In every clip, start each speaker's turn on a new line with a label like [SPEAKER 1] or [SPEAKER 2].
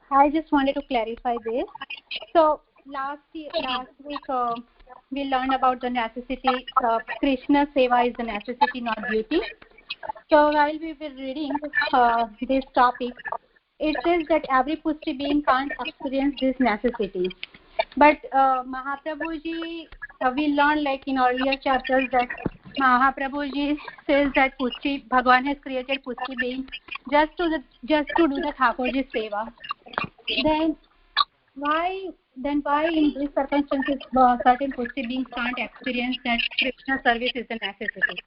[SPEAKER 1] I just wanted to clarify this. So last week we learned about the necessity. Krishna Seva is the necessity, not duty. So while we were reading this topic, it says that every Pushti being can't experience this necessity. But Mahaprabhuji, we learned like in earlier chapters that Mahaprabhuji says that Pushti, Bhagwan has created Pushti beings just to do the Thakurji Seva. Then why in these circumstances certain Pushti beings can't experience that Krishna service is a necessity?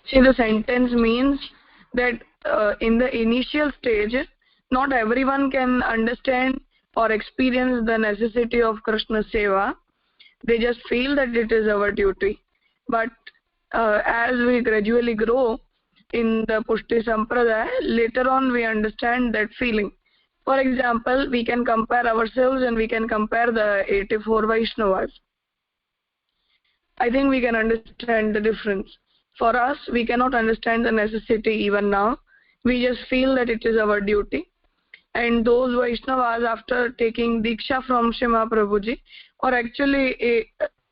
[SPEAKER 2] See, the sentence means that in the initial stage, not everyone can understand or experience the necessity of Krishna Seva. They just feel that it is our duty. But as we gradually grow in the Pushti Sampradaya, later on we understand that feeling. For example, we can compare ourselves and we can compare the 84 Vaishnavas. I think we can understand the difference. For us, we cannot understand the necessity even now. We just feel that it is our duty. And those Vaishnavas, after taking Diksha from Sri Mahaprabhuji, or actually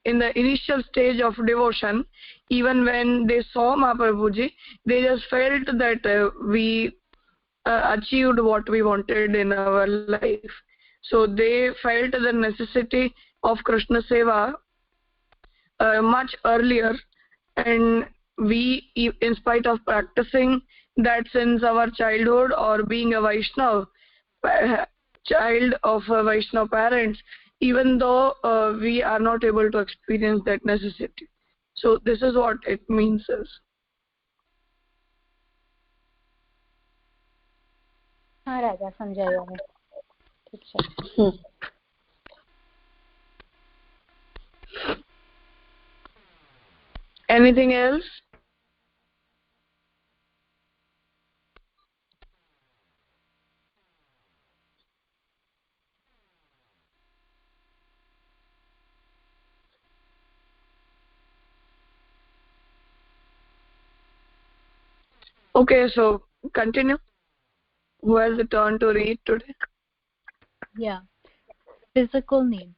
[SPEAKER 2] in the initial stage of devotion, even when they saw Mahaprabhuji, they just felt that we achieved what we wanted in our life. So they felt the necessity of Krishna Seva much earlier, and we, in spite of practicing that since our childhood or being a Vaishnava, child of Vaishnava parents, even though we are not able to experience that necessity. So this is what it means.
[SPEAKER 1] Raja Sanjay.
[SPEAKER 2] Anything else? Okay, so continue. Who has the turn to read today?
[SPEAKER 3] Yeah. Physical needs.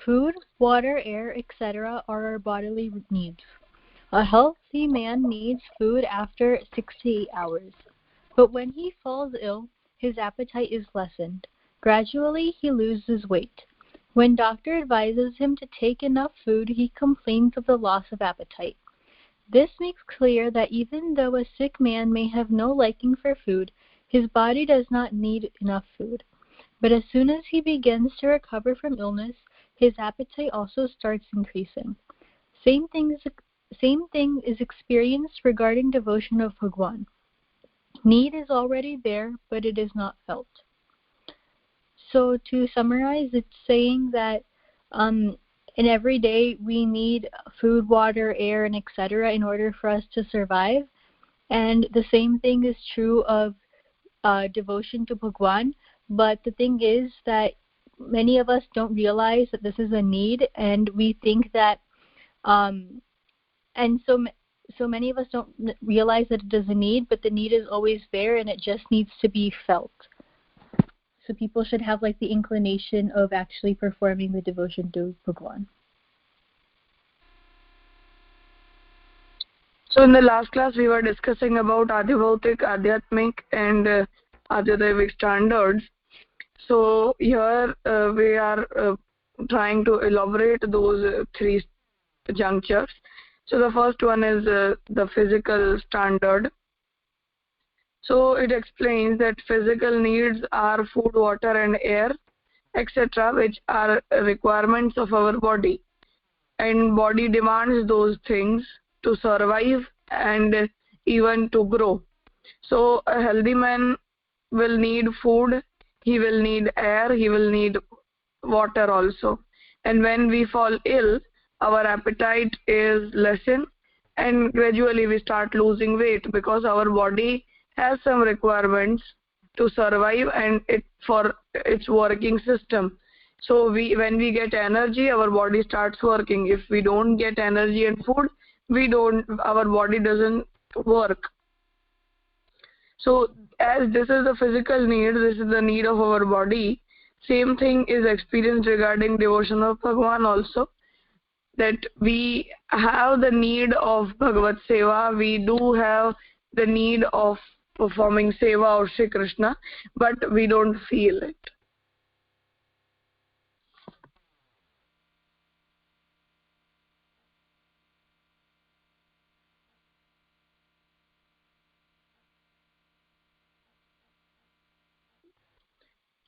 [SPEAKER 3] Food, water, air, etc. are our bodily needs. A healthy man needs food after 6 to 8 hours. But when he falls ill, his appetite is lessened. Gradually, he loses weight. When doctor advises him to take enough food, he complains of the loss of appetite. This makes clear that even though a sick man may have no liking for food, his body does not need enough food. But as soon as he begins to recover from illness, his appetite also starts increasing. Same thing is experienced regarding devotion of Bhagwan. Need is already there, but it is not felt. So to summarize, it's saying that in every day we need food, water, air, and etc. in order for us to survive. And the same thing is true of devotion to Bhagwan. But the thing is that many of us don't realize that this is a need, and we think that, and so many of us don't realize that it is a need, but the need is always there, and it just needs to be felt. So people should have like the inclination of actually performing the devotion to Bhagwan.
[SPEAKER 2] So in the last class we were discussing about Adhibhautik, Adhyatmik and Adhyadaivic standards. So here we are trying to elaborate those three junctures. So the first one is the physical standard. So it explains that physical needs are food, water and air, etc., which are requirements of our body. And body demands those things to survive and even to grow. So a healthy man will need food, he will need air, he will need water also. And when we fall ill, our appetite is lessened and gradually we start losing weight because our body has some requirements to survive and for its working system. So when we get energy, our body starts working. If we don't get energy and food, our body doesn't work. So as this is the physical need, this is the need of our body, same thing is experienced regarding devotion of Bhagavan also, that we have the need of Bhagavat Seva, we do have the need of performing Seva of Shri Krishna, but we don't feel it.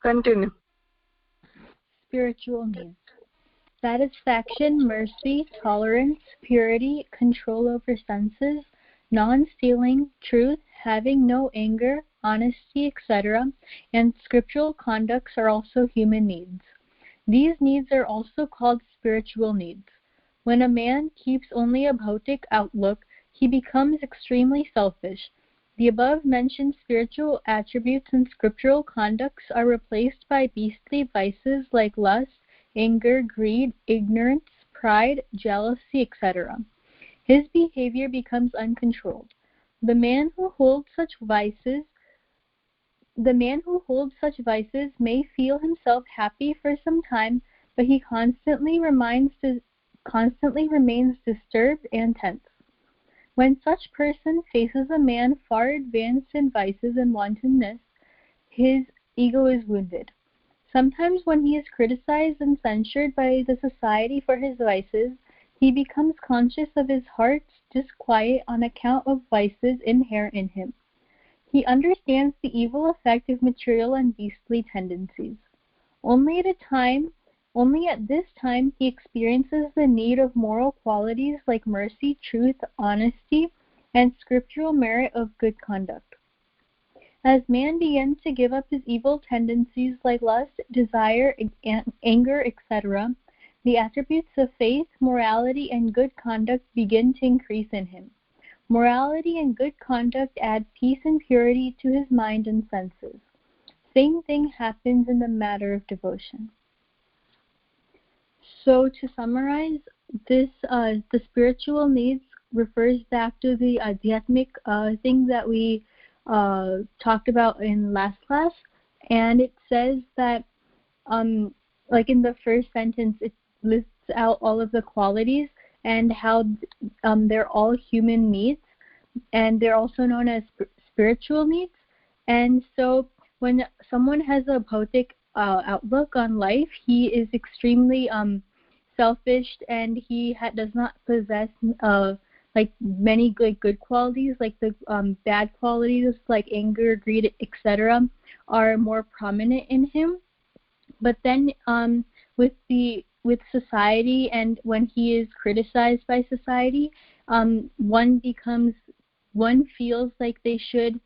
[SPEAKER 2] Continue.
[SPEAKER 3] Spiritual needs. Satisfaction, mercy, tolerance, purity, control over senses, non-stealing, truth, having no anger, honesty, etc., and scriptural conducts are also human needs. These needs are also called spiritual needs. When a man keeps only a bhautic outlook, he becomes extremely selfish. The above-mentioned spiritual attributes and scriptural conducts are replaced by beastly vices like lust, anger, greed, ignorance, pride, jealousy, etc. His behavior becomes uncontrolled. The man who holds such vices may feel himself happy for some time, but he constantly remains disturbed and tense. When such person faces a man far advanced in vices and wantonness, his ego is wounded. Sometimes when he is criticized and censured by the society for his vices, he becomes conscious of his heart's disquiet on account of vices inherent in him. He understands the evil effect of material and beastly tendencies. Only at this time he experiences the need of moral qualities like mercy, truth, honesty, and scriptural merit of good conduct. As man begins to give up his evil tendencies like lust, desire, anger, etc., the attributes of faith, morality, and good conduct begin to increase in him. Morality and good conduct add peace and purity to his mind and senses. Same thing happens in the matter of devotion. So to summarize, the spiritual needs refers back to the adhyatmic thing that we talked about in last class, and it says that like in the first sentence it lists out all of the qualities and how they're all human needs, and they're also known as spiritual needs. And so when someone has a bhautic outlook on life, he is extremely selfish, and he does not possess like many good qualities. Like the bad qualities like anger, greed, etc. are more prominent in him. But then with society, and when he is criticized by society, one feels like they should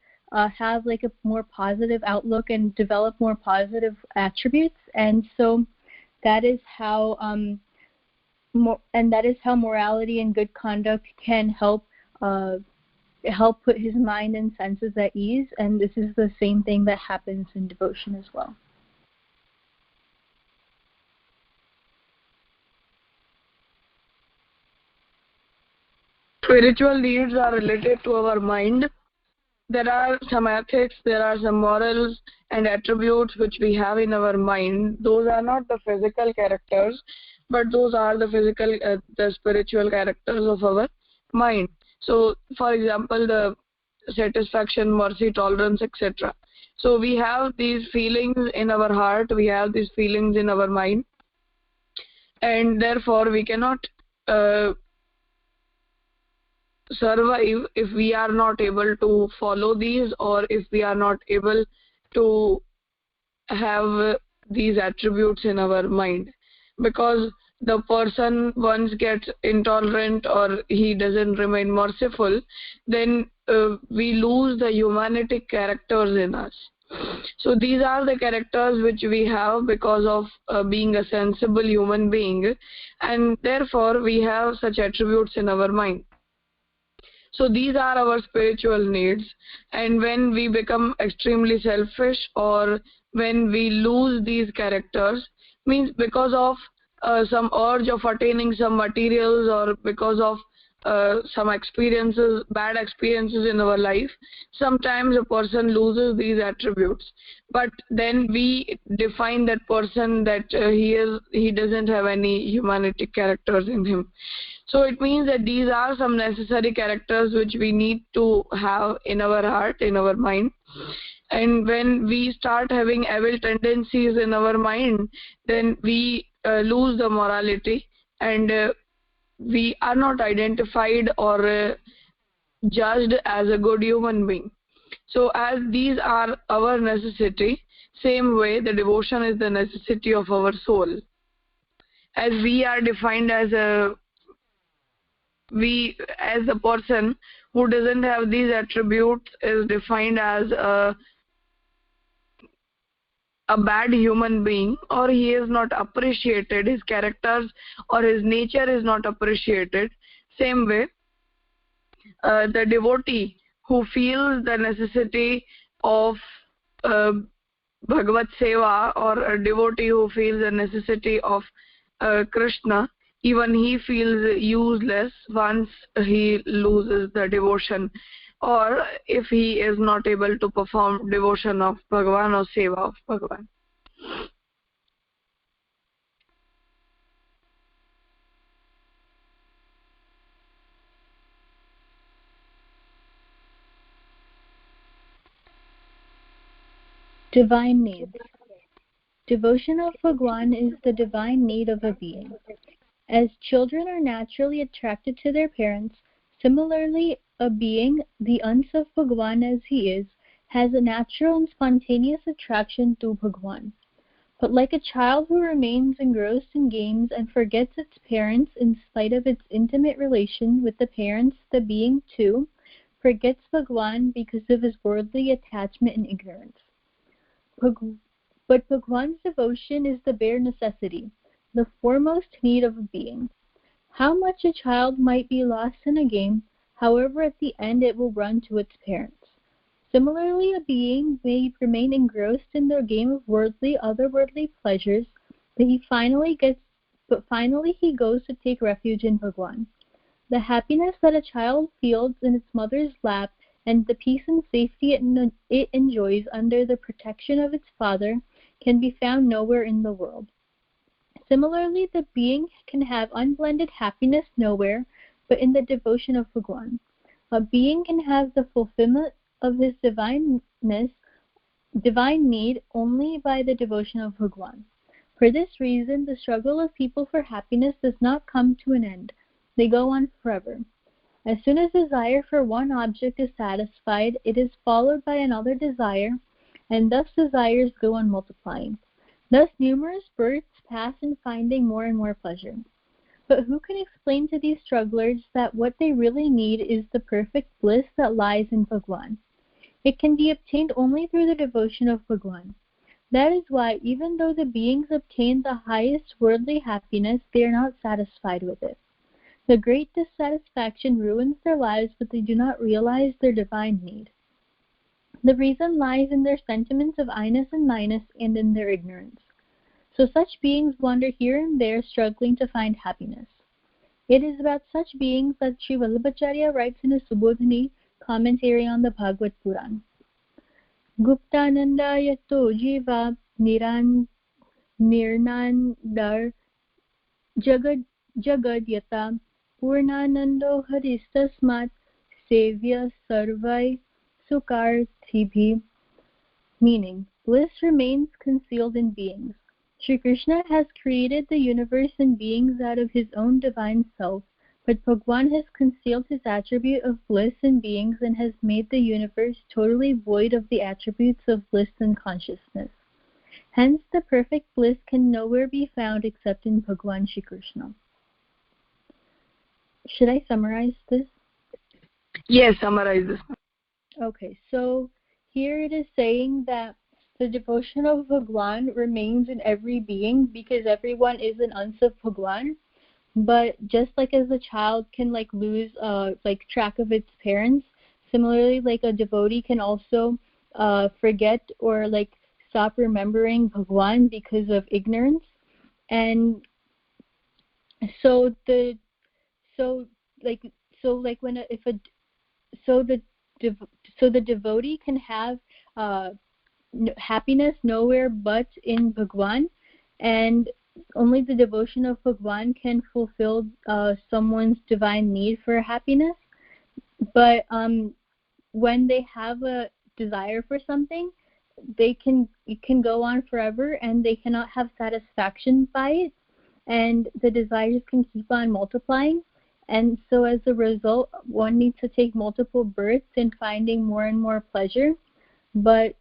[SPEAKER 3] have like a more positive outlook and develop more positive attributes, and so that is how morality and good conduct can help put his mind and senses at ease. And this is the same thing that happens in devotion as well.
[SPEAKER 2] Spiritual needs are related to our mind. There are some ethics, there are some morals and attributes which we have in our mind. Those are not the physical characters, but those are the spiritual characters of our mind. So, for example, the satisfaction, mercy, tolerance, etc. So we have these feelings in our heart, we have these feelings in our mind, and therefore we cannot survive if we are not able to follow these, or if we are not able to have these attributes in our mind. Because the person once gets intolerant or he doesn't remain merciful, then we lose the humanitic characters in us. So these are the characters which we have because of being a sensible human being, and therefore we have such attributes in our mind. So these are our spiritual needs, and when we become extremely selfish, or when we lose these characters, means because of some urge of attaining some materials, or because of some experiences, bad experiences in our life, sometimes a person loses these attributes, but then we define that person that he doesn't have any humanity characters in him. So it means that these are some necessary characters which we need to have in our heart, in our mind. And when we start having evil tendencies in our mind, then we lose the morality, and we are not identified or judged as a good human being. So as these are our necessity, same way the devotion is the necessity of our soul. As we are defined as a person who doesn't have these attributes is defined as a bad human being, or he is not appreciated, his characters or his nature is not appreciated. Same way, the devotee who feels the necessity of Bhagavad Seva, or a devotee who feels the necessity of Krishna, even he feels useless once he loses the devotion, or if he is not able to perform devotion of Bhagavan or Seva of Bhagavan.
[SPEAKER 3] Divine needs. Devotion of Bhagwan is the divine need of a being. As children are naturally attracted to their parents, similarly, a being, the Ans of Bhagwan as he is, has a natural and spontaneous attraction to Bhagwan. But like a child who remains engrossed in games and forgets its parents in spite of its intimate relation with the parents, the being, too, forgets Bhagwan because of his worldly attachment and ignorance. But Bhagwan's devotion is the bare necessity, the foremost need of a being. How much a child might be lost in a game, however at the end it will run to its parents. Similarly, a being may remain engrossed in the game of otherworldly pleasures, but finally he goes to take refuge in Bhagwan. The happiness that a child feels in its mother's lap and the peace and safety it enjoys under the protection of its father can be found nowhere in the world. Similarly, the being can have unblended happiness nowhere but in the devotion of Bhagwan. A being can have the fulfillment of his divine need only by the devotion of Bhagwan. For this reason, the struggle of people for happiness does not come to an end. They go on forever. As soon as desire for one object is satisfied, it is followed by another desire, and thus desires go on multiplying. Thus numerous births pass in finding more and more pleasure. But who can explain to these strugglers that what they really need is the perfect bliss that lies in Bhagwan? It can be obtained only through the devotion of Bhagwan. That is why, even though the beings obtain the highest worldly happiness, they are not satisfied with it. The great dissatisfaction ruins their lives, but they do not realize their divine need. The reason lies in their sentiments of I-ness and my-ness and in their ignorance. So such beings wander here and there, struggling to find happiness. It is about such beings that Sri Vallabhacharya writes in his Subodhini commentary on the Bhagavad Puran. Guptananda yato jiva nirnandar jagad yata Purnanando haristasmat sevya sarvai sukarthibhi. Meaning, bliss remains concealed in beings. Sri Krishna has created the universe and beings out of his own divine self, but Bhagwan has concealed his attribute of bliss in beings and has made the universe totally void of the attributes of bliss and consciousness. Hence, the perfect bliss can nowhere be found except in Bhagwan Shri Krishna. Should I summarize this?
[SPEAKER 2] Yes, summarize this.
[SPEAKER 3] Okay, so here it is saying that the devotion of Bhagwan remains in every being because everyone is an Ans of Bhagwan. But just like as a child can lose track of its parents, similarly a devotee can also forget or stop remembering Bhagwan because of ignorance. And so so like when if a so the so the devotee can have happiness nowhere but in Bhagwan, and only the devotion of Bhagwan can fulfill someone's divine need for happiness. But when they have a desire for something, it can go on forever, and they cannot have satisfaction by it, and the desires can keep on multiplying. And so as a result, one needs to take multiple births in finding more and more pleasure. But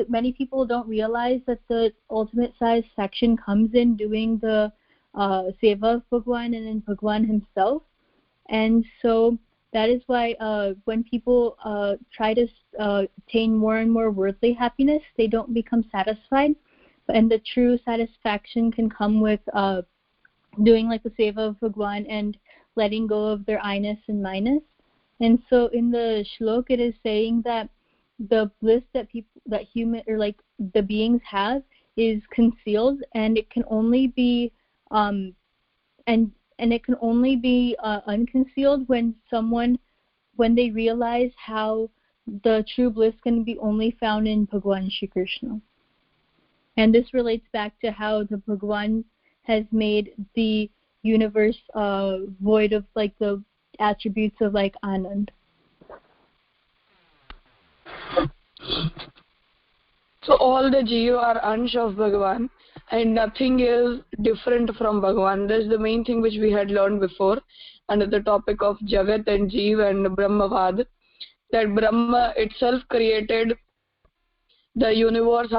[SPEAKER 3] many people don't realize that the ultimate satisfaction comes in doing the seva of Bhagwan and in Bhagwan himself. And so that is why when people try to attain more and more worldly happiness, they don't become satisfied. And the true satisfaction can come with doing like the seva of Bhagwan and letting go of their I-ness and my-ness. And so in the shlok, it is saying that the bliss that human or like the beings have is concealed, and it can only be and it can only be unconcealed when they realize how the true bliss can be only found in Bhagwan Shri Krishna. And this relates back to how the Bhagwan has made the universe void of like the attributes of like Anand.
[SPEAKER 2] So all the Jiva are Ansh of Bhagavan, and nothing is different from Bhagavan. That's the main thing which we had learned before under the topic of Jagat and Jeev and Brahmavad, that Brahma itself created the universe.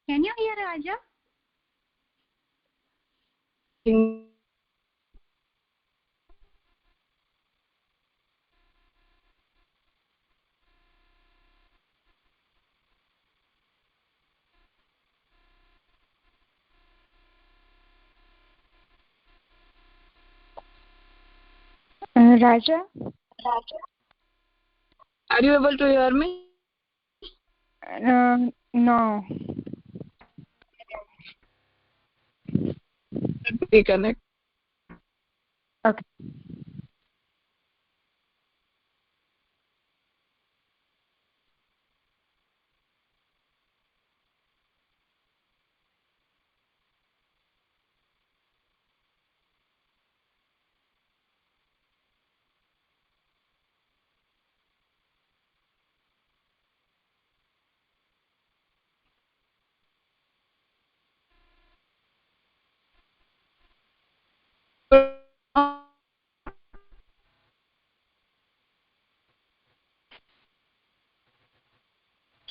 [SPEAKER 1] Can you hear Raja?
[SPEAKER 4] Raja?
[SPEAKER 2] Are you able to hear me?
[SPEAKER 4] No.
[SPEAKER 2] Reconnect.
[SPEAKER 4] Okay.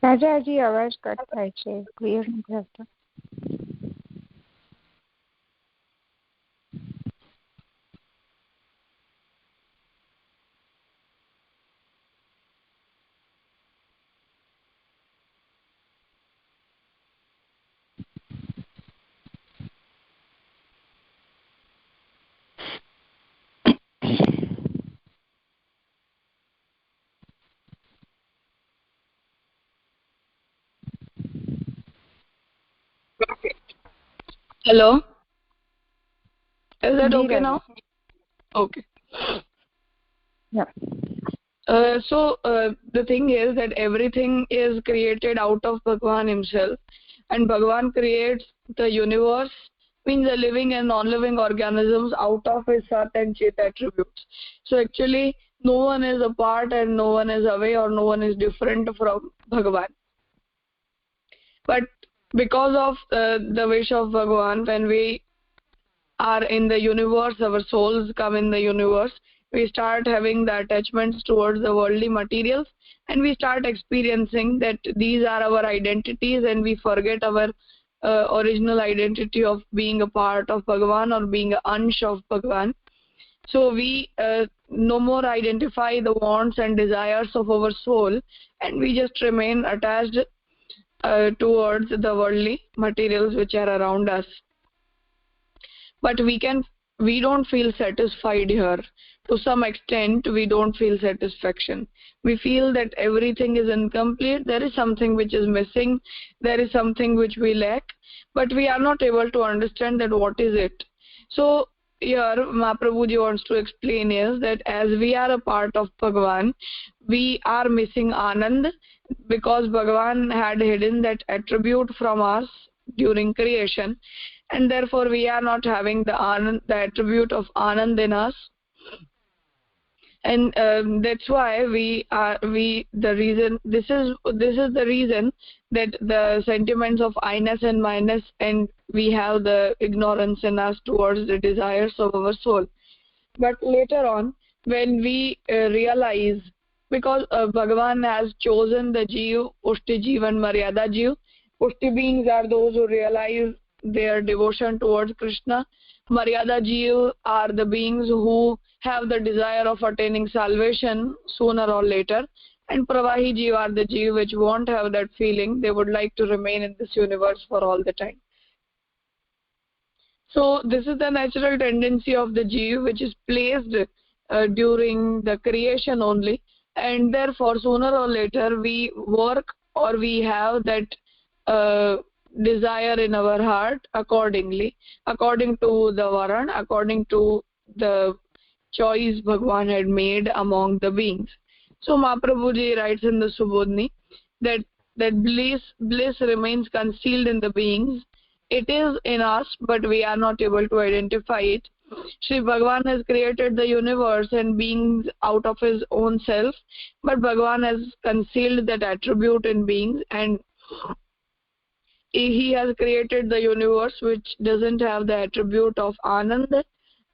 [SPEAKER 4] રાજા હજી અવાજ cut થાય છે, clear નથી આવતો.
[SPEAKER 2] Hello? Is that okay now? Okay.
[SPEAKER 4] Yeah.
[SPEAKER 2] The thing is that everything is created out of Bhagavan himself, and Bhagavan creates the universe, means the living and non-living organisms, out of his Sat and Chit attributes. So actually no one is apart and no one is away, or no one is different from Bhagavan. But because of the wish of Bhagavan, when we are in the universe, our souls come in the universe, we start having the attachments towards the worldly materials, and we start experiencing that these are our identities, and we forget our original identity of being a part of Bhagavan or being an ansh of Bhagavan. So we no more identify the wants and desires of our soul, and we just remain attached towards the worldly materials which are around us. but we don't feel satisfied here. To some extent, we don't feel satisfaction. We feel that everything is incomplete. There is something which is missing. There is something which we lack, but we are not able to understand that what is it. So here Mahaprabhuji wants to explain is that as we are a part of Bhagavan, we are missing Anand because Bhagavan had hidden that attribute from us during creation, and therefore we are not having the Anand, the attribute of Anand in us. And that's why this is the reason that the sentiments of I-ness and my-ness, and we have the ignorance in us towards the desires of our soul. But later on, when we realize, because Bhagavan has chosen the Jeev, Pushti Jeev and Maryada Jeev. Pushti beings are those who realize their devotion towards Krishna. Maryada Jeev are the beings who have the desire of attaining salvation sooner or later, and Pravahi Jeev are the Jeev which won't have that feeling. They would like to remain in this universe for all the time. So this is the natural tendency of the Jeev which is placed during the creation only, and therefore sooner or later we work or we have that desire in our heart accordingly, according to the Varan, according to the choice Bhagwan had made among the beings. So Mahaprabhuji writes in the Subodhini that bliss remains concealed in the beings. It is in us, but we are not able to identify it. Shri Bhagwan has created the universe and beings out of his own self, but Bhagwan has concealed that attribute in beings, and he has created the universe which doesn't have the attribute of Anand,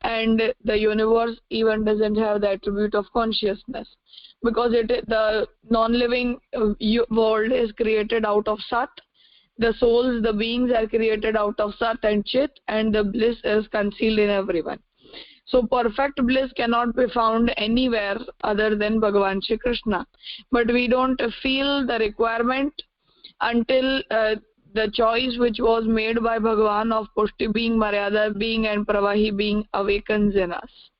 [SPEAKER 2] and the universe even doesn't have the attribute of consciousness, because the non-living world is created out of Sat. The souls, the beings are created out of Sat and Chit, and the bliss is concealed in everyone. So perfect bliss cannot be found anywhere other than Bhagavan Shri Krishna. But we don't feel the requirement until the choice which was made by Bhagavan of Pushti being, Maryada being and Pravahi being awakens in us.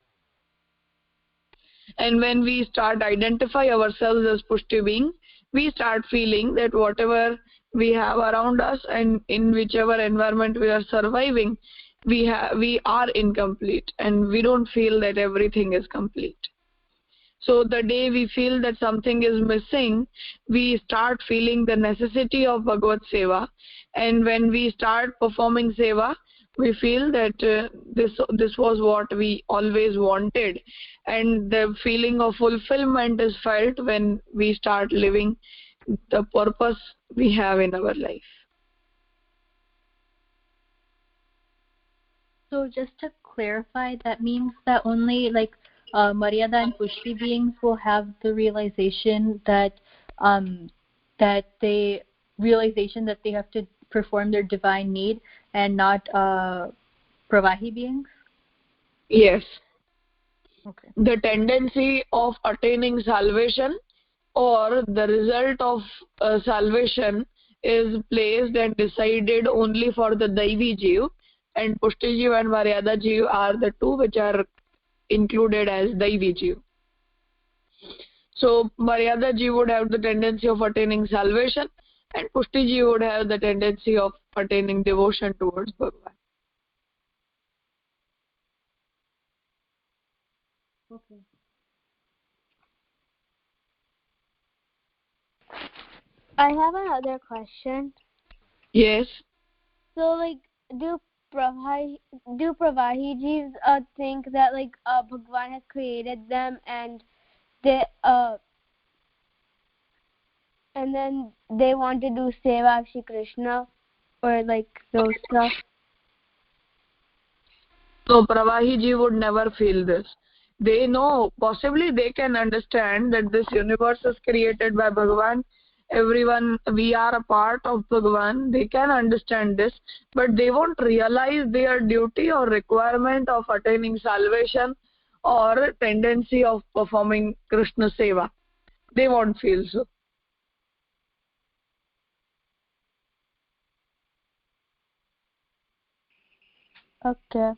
[SPEAKER 2] And when we start identify ourselves as Pushti being, we start feeling that whatever we have around us and in whichever environment we are surviving, we are incomplete, and we don't feel that everything is complete. So the day we feel that something is missing, we start feeling the necessity of Bhagavad Seva, and when we start performing Seva, we feel that this was what we always wanted, and the feeling of fulfillment is felt when we start living the purpose we have in our life.
[SPEAKER 3] So just to clarify, that means that only Maryada and Pushti beings will have the realization that they have to perform their divine need, and not Pravahi beings?
[SPEAKER 2] Yes.
[SPEAKER 3] Okay.
[SPEAKER 2] The tendency of attaining salvation or the result of salvation is placed and decided only for the Daivi Jeev, and Pushti Jeev and Maryada Jeev are the two which are included as Daivi Jeev. So Maryada Jeev would have the tendency of attaining salvation, and Pushti Jeev would have the tendency of attaining devotion towards Bhagavan.
[SPEAKER 3] Okay.
[SPEAKER 5] I have another question.
[SPEAKER 2] Yes.
[SPEAKER 5] So, do Pravahi Jeevs think that Bhagwan has created them, and then they want to do Seva of Shri Krishna, or those stuff?
[SPEAKER 2] So Pravahi Jeev would never feel this. They know, possibly they can understand that this universe is created by Bhagavan. Everyone, we are a part of Bhagavan. They can understand this, but they won't realize their duty or requirement of attaining salvation or tendency of performing Krishna Seva. They won't feel so.
[SPEAKER 5] Okay.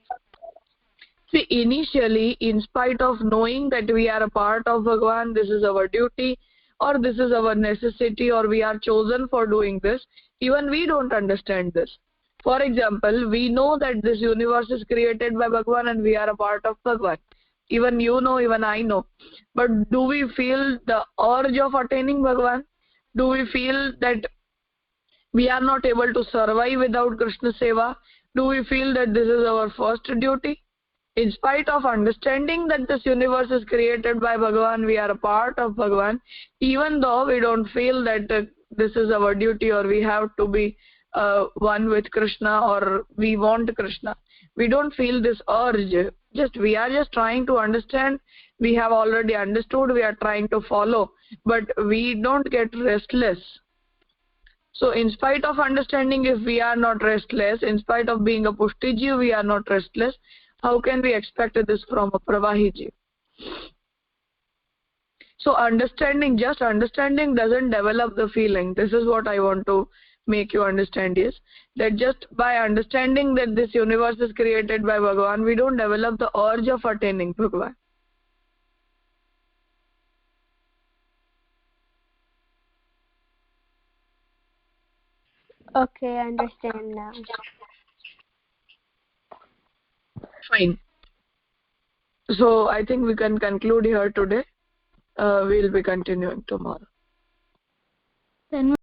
[SPEAKER 2] See, initially, in spite of knowing that we are a part of Bhagavan, this is our duty, or this is our necessity, or we are chosen for doing this, even we don't understand this. For example, we know that this universe is created by Bhagavan and we are a part of Bhagavan. Even you know, even I know. But do we feel the urge of attaining Bhagavan? Do we feel that we are not able to survive without Krishna Seva? Do we feel that this is our first duty? In spite of understanding that this universe is created by Bhagavan, we are a part of Bhagavan, even though we don't feel that this is our duty or we have to be one with Krishna or we want Krishna. We don't feel this urge. We are just trying to understand. We have already understood. We are trying to follow, but we don't get restless. So in spite of understanding, if we are not restless, in spite of being a Pushtiji, we are not restless, how can we expect this from a Pravahiji? So understanding, just understanding doesn't develop the feeling. This is what I want to make you understand, is that just by understanding that this universe is created by Bhagavan, we don't develop the urge of attaining Bhagavan.
[SPEAKER 5] Okay, I understand now.
[SPEAKER 2] Fine. So I think we can conclude here today. We'll be continuing tomorrow.
[SPEAKER 1] Then